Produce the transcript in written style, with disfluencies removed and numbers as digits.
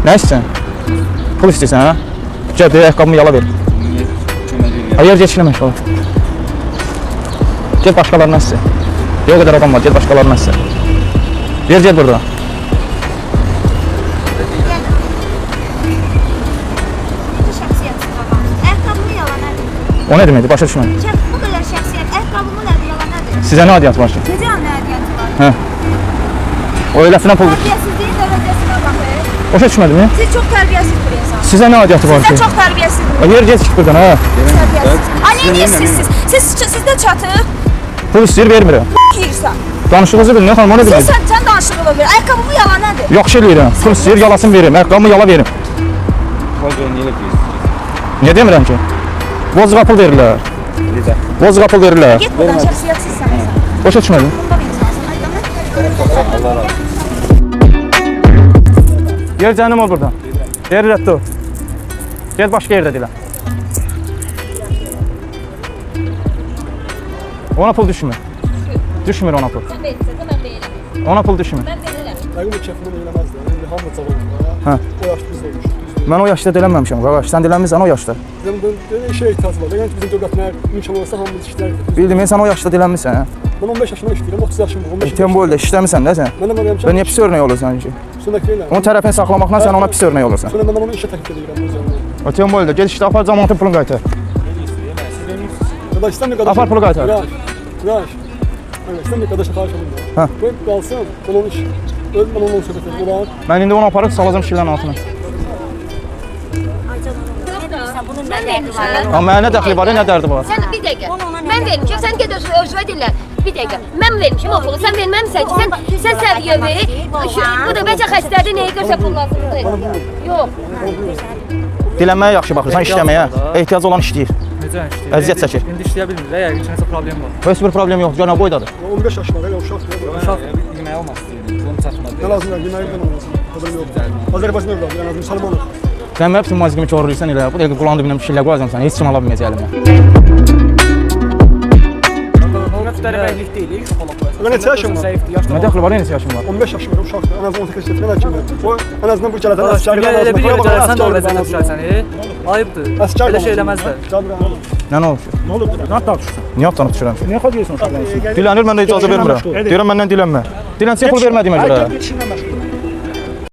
Nə istəyirsən? Pul istəyirsən, hə? Gəl, deyək, ayaqqabımı yala ver. Yer geçinə məşğul ol. Gel başqalarına istə. Deyə o qədər adam var, gel başqalarına istə. Gel burada. Ayaqqabımı yalan nədir? O nə deməkdir? Başa düşmədim. Bu qədər şəxsiyyət, ayaqqabımı nədir, yalan nədir? Sizə nə adiyyatı var ki? Necə nə ədiyyatı var? Hə. O eləsinə pul. Tərbiyəsizliyin dərəcəsinə baxır. Başa düşmədin mi? Siz çox tərbiyəsiz bir insansınız. Sizə nə adiyyatı var ki? Sizə çox tərbiyəsiz bir Yer geç buradan, hə? tərbiyəsiz. Ay, nə edirsiniz siz? Sizdə çatır, Pul istəyir, vermirəm. yeyirsən. Danışığınızı bilin, xanım, o nə deməkdir? Sən danışıqlı ver. Ayaqqabımı yalan nədir? Yaxşı eləyirəm. Pul istəyir, yalasın verim. Ayaqqabımı yala verim. Niyə demirəm ki? Bozğa pul verirlər. Bozğa pul verirlər. Get buradan, şəxsiyyətsizsən sən. Başa düşmədin? Bunda bir insansın. Gel canım ol buradan. Yer rədd ol. Gel başqa yerdə dilən. Ona pul düşmür. Düşmür ona pul. Sen verirsen de ben veririm. Ona pul düşmür. Ben veririm. Dəqiq bu kəfini eləməzdi. İndi hamı cavan. Hə. O yaş biz olmuş. Mən o yaşda dilənməmişəm, qardaş. Sən dilənmirsən o yaşda. Bizim işə ehtiyac var. Yəni bizim dövlətlər imkan olsa hamımız işlər. Bildim, sən o yaşda dilənmirsən, hə? Mən 15 yaşında işləyirəm, 30 yaşım var. 15 Ehtiyam bu ildə işləmirsən də sən. Mən də mənəm. Və niyə pis örnək olursan ki? Sonrakı ilə. Onun tərəfini saxlamaqla sən ona pis örnək olursan. Sonra mən onu işə təklif edirəm özümə. Ehtiyam bu ildə gel işdə apar zamanı pulunu qaytar. Qardaş istəmir qardaş. Apar pulu qaytar. Qardaş. Evet, istəmir qardaşa xahiş edirəm. Hə. Qoy qalsın, mən onu iş. Mən onu söhbət edirəm. Olar. Mən indi onu aparıb salacağım şillərin altına. Bunun ben vermişim. Amma mənə nə dəxli var, nə dərdi var? Sen bir dakika. Ben vermişim. Sen gel özüme dinle. Bir dakika. Ben vermişim o pulu. Sen vermemişsin ki. Sen seviyevi. Bu da bəcə xəstədir. Neyi görsə pul lazımdır. Yok. Dilənməyə yaxşı baxırsan, işləməyə. Ehtiyac olan işləyir. Necə işləyir? Əziyyət çəkir. İndi işləyə bilmirlər, yəqin ki, nəsə problem var. Heç bir problem yoxdur, cənab boydadır. 15 yaşında elə uşaqdır. Uşaq yeməyə olmaz istəyir, bunu çatmadı. Nə lazım var? Yeməyi bilməm olmasın. Xəbərim yoxdur. Azərbaycan övladı, yəni müsəlmanıq. Sən mənim bütün mazgimi korluysan elə. Bu dəqiqə qulağın dibindən bir şeylə qoyacam sən. Heç kim ala bilməyəcək əlimdən. Tələbəylik deyil, uşaq olaq. Mən neçə yaşım var? Nə dəxli var, neçə yaşın var? 15 yaşım var, uşaqdır. Ən azından 18 yaşında kim? O ən azından bu gələcək Qardaş, əsgərlər elə bir yerə gəlsən də o vəziyyətə lazım. düşərsən, ayıbdır. Əsgər Elə şey eləməzlər. Nə olub ki? Ne oldu? Ne tartışıyorsun? Niyə atlanıb düşürəm? Niye kalıyorsun uşaklar? Dilənir, mən də icazə vermirəm. Deyirəm məndən dilənmə. Dilənçiyə pul vermədiyimə görə. Geçinme meşgul.